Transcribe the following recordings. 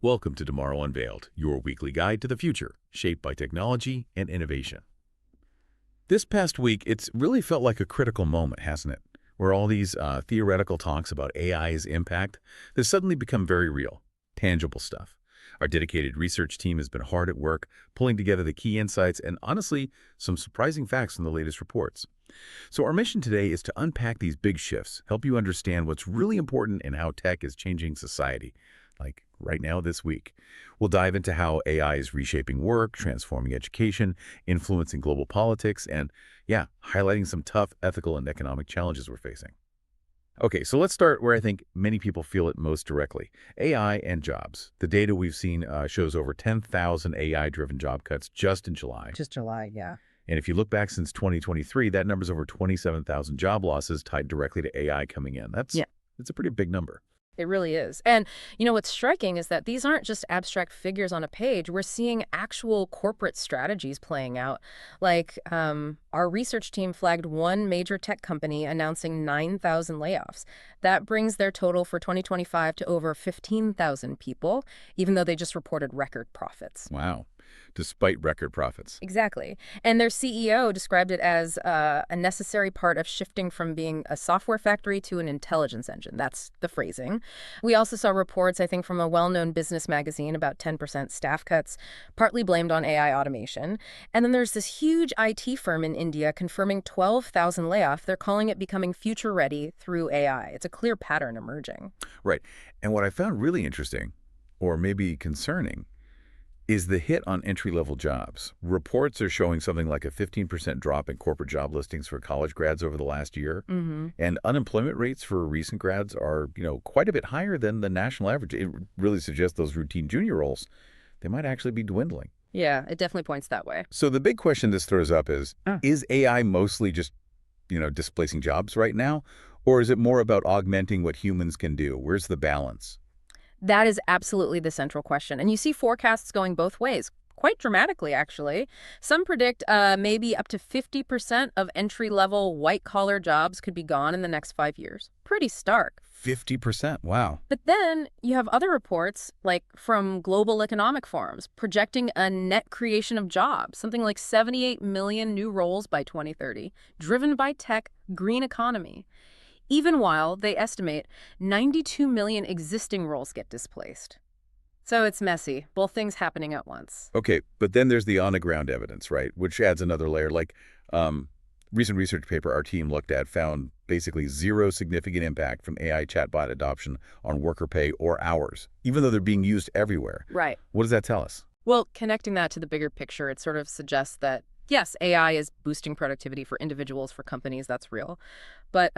Welcome to Tomorrow Unveiled, your weekly guide to the future, shaped by technology and innovation. This past week, it's really felt like a critical moment, hasn't it? Where all these theoretical talks about AI's impact has suddenly become very real, tangible stuff. Our dedicated research team has been hard at work, pulling together the key insights and, honestly, some surprising facts from the latest reports. So our mission today is to unpack these big shifts, help you understand what's really important and how tech is changing society, like right now this week. We'll dive into how AI is reshaping work, transforming education, influencing global politics, and, highlighting some tough ethical and economic challenges we're facing. Okay, so let's start where I think many people feel it most directly, AI and jobs. The data we've seen shows over 10,000 AI-driven job cuts just in July. Just July, yeah. And if you look back since 2023, that number's over 27,000 job losses tied directly to AI coming in. That's a pretty big number. It really is. And, what's striking is that these aren't just abstract figures on a page. We're seeing actual corporate strategies playing out. Like, our research team flagged one major tech company announcing 9,000 layoffs. That brings their total for 2025 to over 15,000 people, even though they just reported record profits. Wow. Despite record profits. Exactly. And their CEO described it as a necessary part of shifting from being a software factory to an intelligence engine. That's the phrasing. We also saw reports, I think, from a well-known business magazine about 10% staff cuts, partly blamed on AI automation. And then there's this huge IT firm in India confirming 12,000 layoffs. They're calling it becoming future-ready through AI. It's a clear pattern emerging. Right. And what I found really interesting, or maybe concerning, is the hit on entry-level jobs. Reports are showing something like a 15% drop in corporate job listings for college grads over the last year. And unemployment rates for recent grads are, quite a bit higher than the national average. It really suggests those routine junior roles, they might actually be dwindling. Yeah, it definitely points that way. So the big question this throws up is AI mostly just, displacing jobs right now? Or is it more about augmenting what humans can do? Where's the balance? That is absolutely the central question. And you see forecasts going both ways, quite dramatically, actually. Some predict maybe up to 50% of entry-level white-collar jobs could be gone in the next 5 years. Pretty stark. 50%, wow. But then you have other reports, like from global economic forums, projecting a net creation of jobs, something like 78 million new roles by 2030, driven by tech, green economy. Even while they estimate 92 million existing roles get displaced. So it's messy, both things happening at once. Okay, but then there's the on-the-ground evidence, right, which adds another layer. Like, recent research paper our team looked at found basically zero significant impact from AI chatbot adoption on worker pay or hours, even though they're being used everywhere. Right. What does that tell us? Well, connecting that to the bigger picture, it sort of suggests that, yes, AI is boosting productivity for individuals, for companies, that's real. But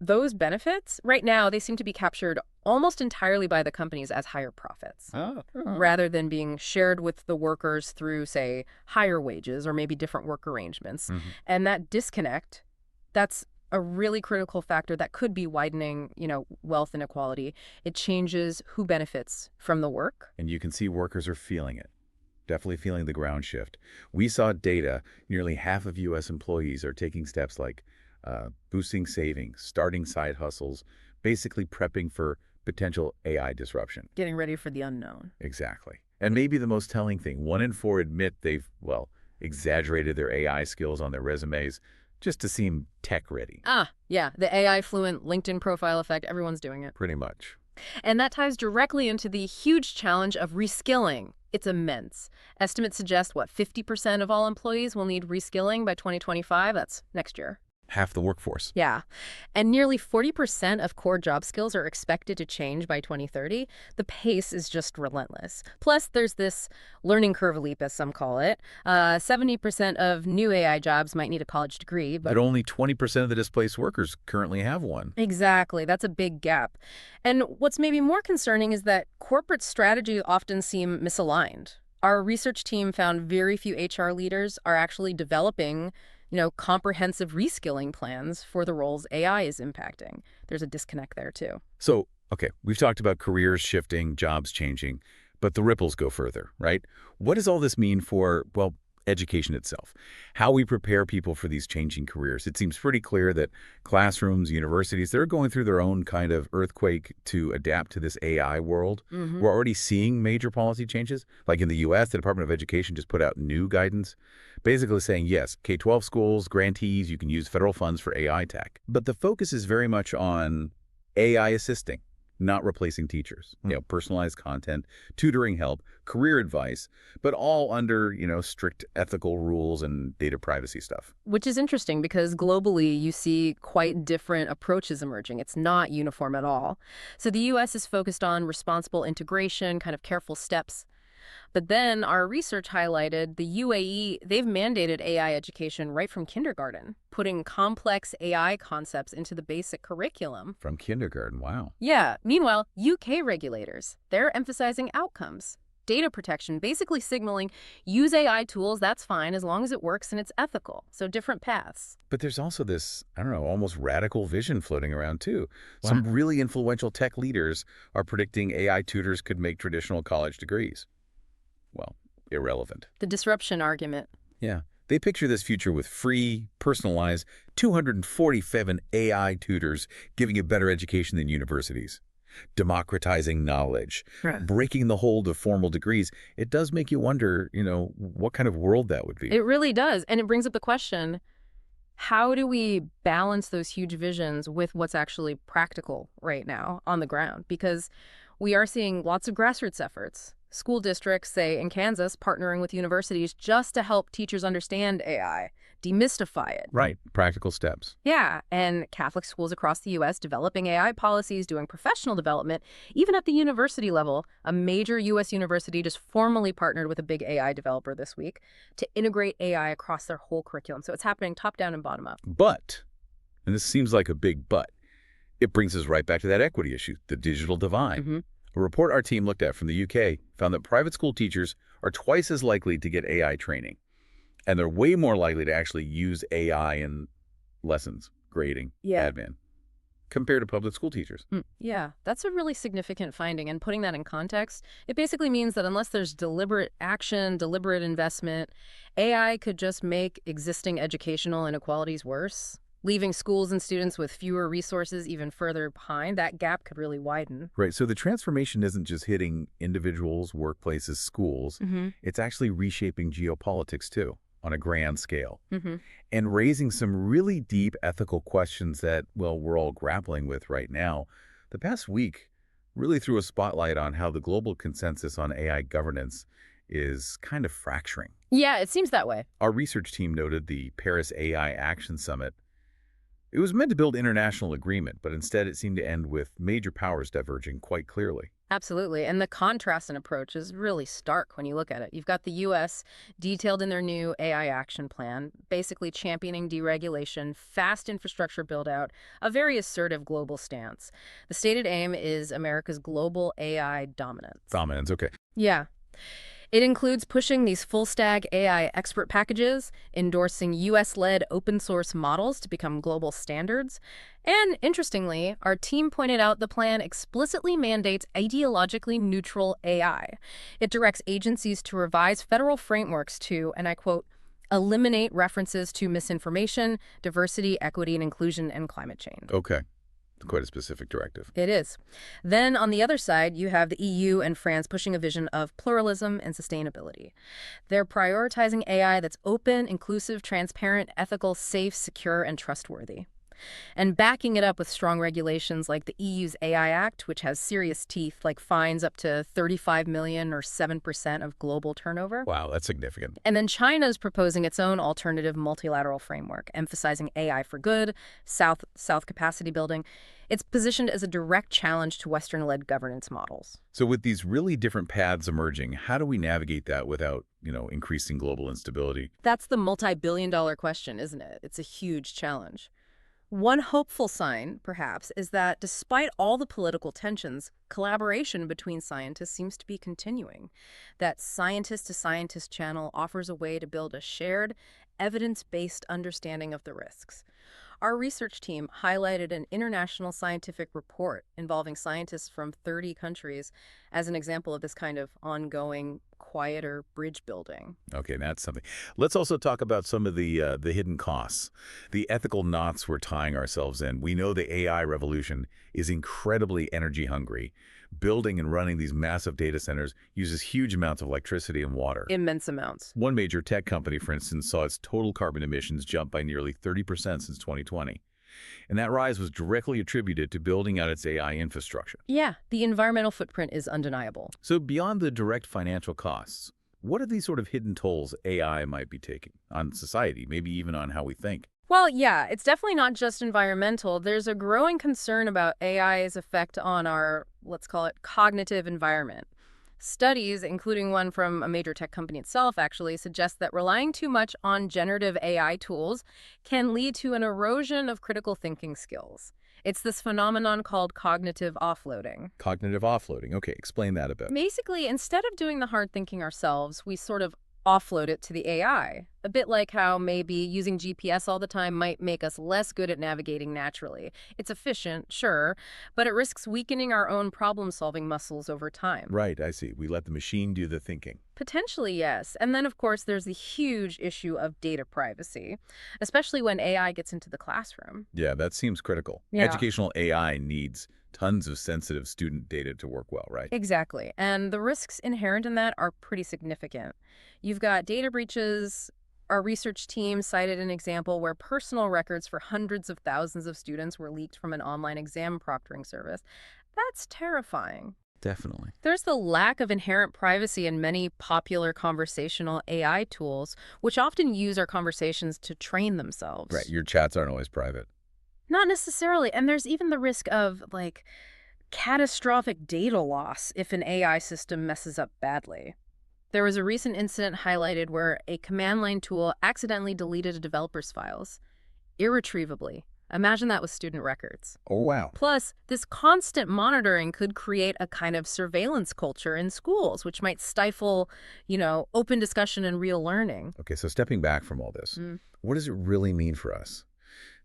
those benefits, right now, they seem to be captured almost entirely by the companies as higher profits, rather than being shared with the workers through, say, higher wages or maybe different work arrangements. And that disconnect, that's a really critical factor that could be widening, wealth inequality. It changes who benefits from the work. And you can see workers are feeling it. Definitely feeling the ground shift. We saw data, nearly half of U.S. employees are taking steps like boosting savings, starting side hustles, basically prepping for potential AI disruption. Getting ready for the unknown. Exactly. And maybe the most telling thing, 1 in 4 admit they've, exaggerated their AI skills on their resumes just to seem tech ready. Yeah, the AI fluent LinkedIn profile effect, everyone's doing it. Pretty much. And that ties directly into the huge challenge of reskilling. It's immense. Estimates suggest, 50% of all employees will need reskilling by 2025? That's next year. Half the workforce. Yeah. And nearly 40% of core job skills are expected to change by 2030. The pace is just relentless. Plus, there's this learning curve leap, as some call it. 70% of new AI jobs might need a college degree. But only 20% of the displaced workers currently have one. Exactly. That's a big gap. And what's maybe more concerning is that corporate strategies often seem misaligned. Our research team found very few HR leaders are actually developing comprehensive reskilling plans for the roles AI is impacting. There's a disconnect there, too. So, okay, we've talked about careers shifting, jobs changing, but the ripples go further, right? What does all this mean for, education itself, how we prepare people for these changing careers. It seems pretty clear that classrooms, universities, they're going through their own kind of earthquake to adapt to this AI world. Hmm. We're already seeing major policy changes. Like in the U.S., the Department of Education just put out new guidance, basically saying, yes, K-12 schools, grantees, you can use federal funds for AI tech. But the focus is very much on AI assisting, not replacing teachers. Personalized content, tutoring help, career advice, but all under, strict ethical rules and data privacy stuff. Which is interesting because globally you see quite different approaches emerging. It's not uniform at all. So the U.S. is focused on responsible integration, kind of careful steps. But then our research highlighted the UAE, they've mandated AI education right from kindergarten, putting complex AI concepts into the basic curriculum. From kindergarten, wow. Yeah. Meanwhile, UK regulators, they're emphasizing outcomes, data protection, basically signaling use AI tools, that's fine, as long as it works and it's ethical. So different paths. But there's also this, I don't know, almost radical vision floating around too. Wow. Some really influential tech leaders are predicting AI tutors could make traditional college degrees, well, irrelevant. The disruption argument. Yeah. They picture this future with free, personalized, 247 AI tutors giving a better education than universities. Democratizing knowledge, Right. breaking the hold of formal degrees. It does make you wonder, what kind of world that would be. It really does. And it brings up the question, how do we balance those huge visions with what's actually practical right now on the ground? Because we are seeing lots of grassroots efforts. School districts, say in Kansas, partnering with universities just to help teachers understand AI, demystify it. Right. Practical steps. Yeah, and Catholic schools across the U.S. developing AI policies, doing professional development, even at the university level. A major U.S. university just formally partnered with a big AI developer this week to integrate AI across their whole curriculum. So it's happening top down and bottom up. But, and this seems like a big but, it brings us right back to that equity issue, the digital divide. Mm-hmm. A report our team looked at from the UK found that private school teachers are twice as likely to get AI training, and they're way more likely to actually use AI in lessons, grading, admin, compared to public school teachers. Yeah, that's a really significant finding. And putting that in context, it basically means that unless there's deliberate action, deliberate investment, AI could just make existing educational inequalities worse, leaving schools and students with fewer resources even further behind. That gap could really widen. Right. So the transformation isn't just hitting individuals, workplaces, schools. Mm-hmm. It's actually reshaping geopolitics, too, on a grand scale, Mm-hmm. and raising some really deep ethical questions that, well, we're all grappling with right now. The past week really threw a spotlight on how the global consensus on AI governance is kind of fracturing. Yeah, it seems that way. Our research team noted the Paris AI Action Summit. It was meant to build international agreement, but instead it seemed to end with major powers diverging quite clearly. Absolutely. And the contrast in approach is really stark when you look at it. You've got the U.S. detailed in their new AI action plan, basically championing deregulation, fast infrastructure build-out, a very assertive global stance. The stated aim is America's global AI dominance. Dominance, okay. Yeah. It includes pushing these full-stack AI expert packages, endorsing U.S.-led open-source models to become global standards. And interestingly, our team pointed out the plan explicitly mandates ideologically neutral AI. It directs agencies to revise federal frameworks to, and I quote, eliminate references to misinformation, diversity, equity, and inclusion, and climate change. Okay. Quite a specific directive. It is. Then on the other side, you have the EU and France pushing a vision of pluralism and sustainability. They're prioritizing AI that's open, inclusive, transparent, ethical, safe, secure, and trustworthy. And backing it up with strong regulations like the EU's AI Act, which has serious teeth like fines up to 35 million or 7% of global turnover. Wow, that's significant. And then China's proposing its own alternative multilateral framework, emphasizing AI for good, South capacity building. It's positioned as a direct challenge to Western-led governance models. So with these really different paths emerging, how do we navigate that without, increasing global instability? That's the multi-billion-dollar question, isn't it? It's a huge challenge. One hopeful sign, perhaps, is that despite all the political tensions, collaboration between scientists seems to be continuing. That scientist-to-scientist channel offers a way to build a shared, evidence-based understanding of the risks. Our research team highlighted an international scientific report involving scientists from 30 countries as an example of this kind of ongoing, quieter bridge building. Okay, that's something. Let's also talk about some of the hidden costs, the ethical knots we're tying ourselves in. We know the AI revolution is incredibly energy hungry. Building and running these massive data centers uses huge amounts of electricity and water. Immense amounts. One major tech company, for instance, saw its total carbon emissions jump by nearly 30% since 2020. And that rise was directly attributed to building out its AI infrastructure. Yeah, the environmental footprint is undeniable. So beyond the direct financial costs, what are these sort of hidden tolls AI might be taking on society, maybe even on how we think? Well, yeah, it's definitely not just environmental. There's a growing concern about AI's effect on our, let's call it, cognitive environment. Studies, including one from a major tech company itself, actually suggest that relying too much on generative AI tools can lead to an erosion of critical thinking skills. It's this phenomenon called cognitive offloading. Cognitive offloading. Okay, explain that a bit. Basically, instead of doing the hard thinking ourselves, we sort of offload it to the AI. A bit like how maybe using GPS all the time might make us less good at navigating naturally. It's efficient, sure, but it risks weakening our own problem-solving muscles over time. Right, I see. We let the machine do the thinking. Potentially, yes. And then, of course, there's the huge issue of data privacy, especially when AI gets into the classroom. Yeah, that seems critical. Yeah. Educational AI needs tons of sensitive student data to work well, right? Exactly. And the risks inherent in that are pretty significant. You've got data breaches. Our research team cited an example where personal records for hundreds of thousands of students were leaked from an online exam proctoring service. That's terrifying. Definitely. There's the lack of inherent privacy in many popular conversational AI tools, which often use our conversations to train themselves. Right, your chats aren't always private. Not necessarily. And there's even the risk of, like, catastrophic data loss if an AI system messes up badly. There was a recent incident highlighted where a command line tool accidentally deleted a developer's files irretrievably. Imagine that with student records. Oh, wow. Plus, this constant monitoring could create a kind of surveillance culture in schools, which might stifle, open discussion and real learning. Okay, so stepping back from all this, what does it really mean for us?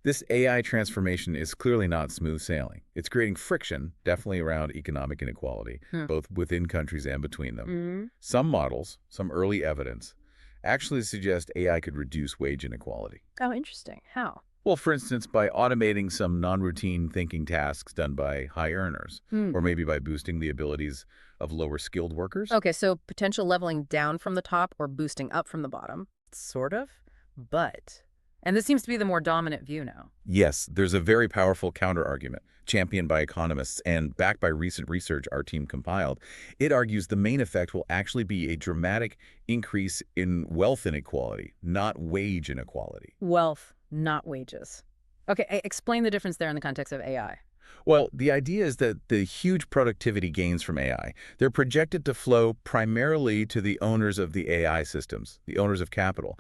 This AI transformation is clearly not smooth sailing. It's creating friction, definitely around economic inequality, both within countries and between them. Some models, some early evidence, actually suggest AI could reduce wage inequality. Oh, interesting. How? Well, for instance, by automating some non-routine thinking tasks done by high earners, or maybe by boosting the abilities of lower-skilled workers. Okay, so potential leveling down from the top or boosting up from the bottom. Sort of, but... And this seems to be the more dominant view now. Yes, there's a very powerful counter-argument, championed by economists and backed by recent research our team compiled. It argues the main effect will actually be a dramatic increase in wealth inequality, not wage inequality. Wealth, not wages. Okay, explain the difference there in the context of AI. Well, the idea is that the huge productivity gains from AI, they're projected to flow primarily to the owners of the AI systems, the owners of capital,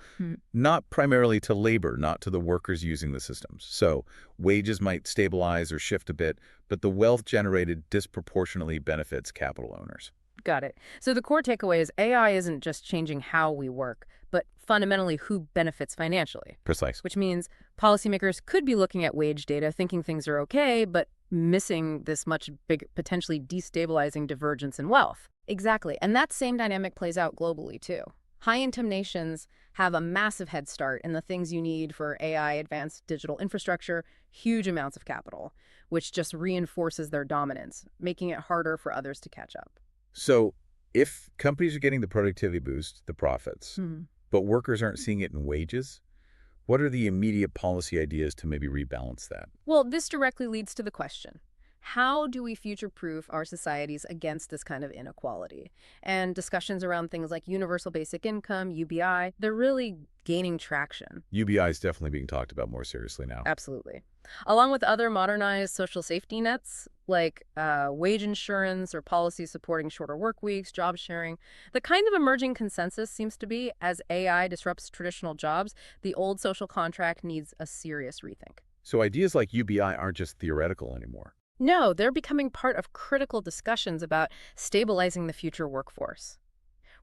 not primarily to labor, not to the workers using the systems. So wages might stabilize or shift a bit, but the wealth generated disproportionately benefits capital owners. Got it. So the core takeaway is AI isn't just changing how we work, but fundamentally who benefits financially. Precise. Which means policymakers could be looking at wage data, thinking things are okay, but missing this much big, potentially destabilizing divergence in wealth. Exactly. And that same dynamic plays out globally, too. High-income nations have a massive head start in the things you need for AI, advanced digital infrastructure, huge amounts of capital, which just reinforces their dominance, making it harder for others to catch up. So if companies are getting the productivity boost, the profits, but workers aren't seeing it in wages, what are the immediate policy ideas to maybe rebalance that? Well, this directly leads to the question, how do we future-proof our societies against this kind of inequality? And discussions around things like universal basic income, UBI, they're really gaining traction. UBI is definitely being talked about more seriously now. Absolutely. Along with other modernized social safety nets, like wage insurance or policies supporting shorter work weeks, job sharing, the kind of emerging consensus seems to be, as AI disrupts traditional jobs, the old social contract needs a serious rethink. So ideas like UBI aren't just theoretical anymore. No, they're becoming part of critical discussions about stabilizing the future workforce.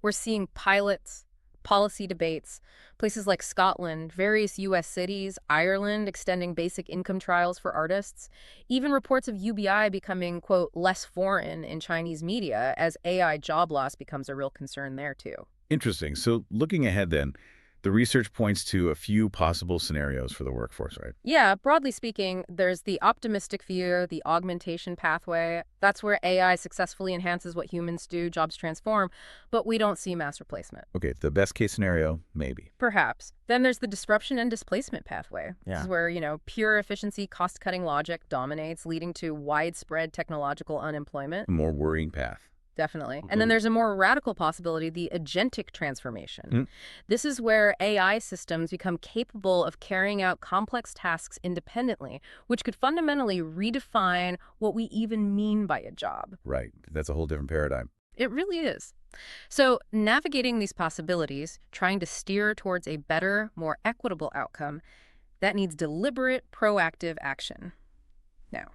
We're seeing pilots, policy debates. Places like Scotland, various U.S. cities, Ireland extending basic income trials for artists, even reports of UBI becoming, quote, less foreign in Chinese media as AI job loss becomes a real concern there, too. Interesting. So looking ahead then, the research points to a few possible scenarios for the workforce, right? Yeah, broadly speaking, there's the optimistic view, the augmentation pathway. That's where AI successfully enhances what humans do, jobs transform, but we don't see mass replacement. Okay, the best case scenario, maybe. Perhaps. Then there's the disruption and displacement pathway. This Yeah. is where, pure efficiency, cost-cutting logic dominates, leading to widespread technological unemployment. A more worrying path. Definitely. And then there's a more radical possibility, the agentic transformation. Mm. This is where AI systems become capable of carrying out complex tasks independently, which could fundamentally redefine what we even mean by a job. Right. That's a whole different paradigm. It really is. So navigating these possibilities, trying to steer towards a better, more equitable outcome, that needs deliberate, proactive action. Now,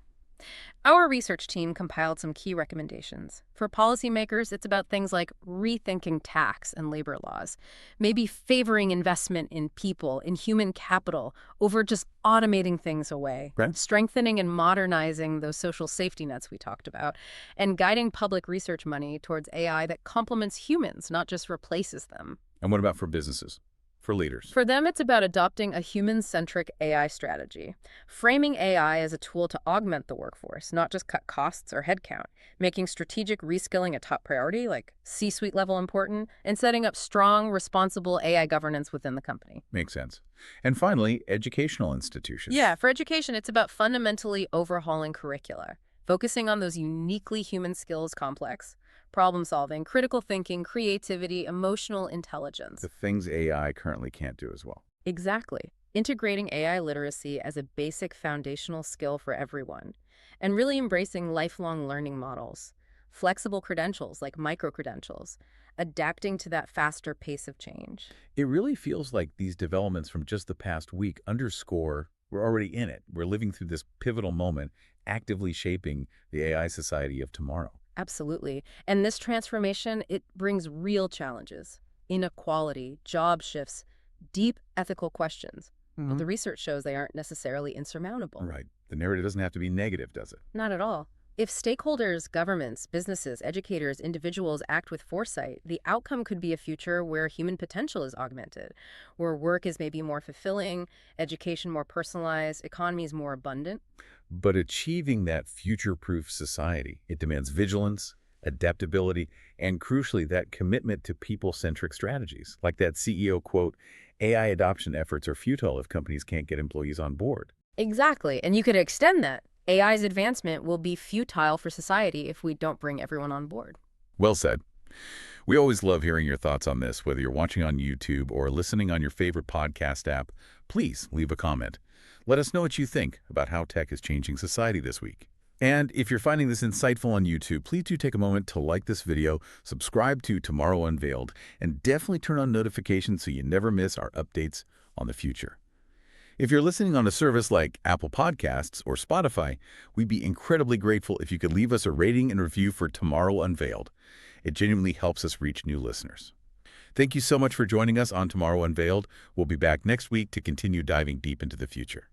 our research team compiled some key recommendations. For policymakers, it's about things like rethinking tax and labor laws, maybe favoring investment in people, in human capital, over just automating things away, Right. strengthening and modernizing those social safety nets we talked about, and guiding public research money towards AI that complements humans, not just replaces them. And what about for businesses? For leaders? For them, it's about adopting a human-centric AI strategy, framing AI as a tool to augment the workforce, not just cut costs or headcount, making strategic reskilling a top priority, like C-suite level important, and setting up strong, responsible AI governance within the company. Makes sense. And finally, educational institutions. Yeah, for education, it's about fundamentally overhauling curricula, focusing on those uniquely human skills complex, problem solving, critical thinking, creativity, emotional intelligence. The things AI currently can't do as well. Exactly. Integrating AI literacy as a basic foundational skill for everyone, and really embracing lifelong learning models, flexible credentials like micro-credentials, adapting to that faster pace of change. It really feels like these developments from just the past week underscore we're already in it. We're living through this pivotal moment, actively shaping the AI society of tomorrow. Absolutely. And this transformation, it brings real challenges. Inequality, job shifts, deep ethical questions. But the research shows they aren't necessarily insurmountable. Right. The narrative doesn't have to be negative, does it? Not at all. If stakeholders, governments, businesses, educators, individuals act with foresight, the outcome could be a future where human potential is augmented, where work is maybe more fulfilling, education more personalized, economies more abundant. But achieving that future-proof society, it demands vigilance, adaptability, and crucially, that commitment to people-centric strategies. Like that CEO quote, AI adoption efforts are futile if companies can't get employees on board. Exactly. And you could extend that. AI's advancement will be futile for society if we don't bring everyone on board. Well said. We always love hearing your thoughts on this, whether you're watching on YouTube or listening on your favorite podcast app. Please leave a comment. Let us know what you think about how tech is changing society this week. And if you're finding this insightful on YouTube, please do take a moment to like this video, subscribe to Tomorrow Unveiled, and definitely turn on notifications so you never miss our updates on the future. If you're listening on a service like Apple Podcasts or Spotify, we'd be incredibly grateful if you could leave us a rating and review for Tomorrow Unveiled. It genuinely helps us reach new listeners. Thank you so much for joining us on Tomorrow Unveiled. We'll be back next week to continue diving deep into the future.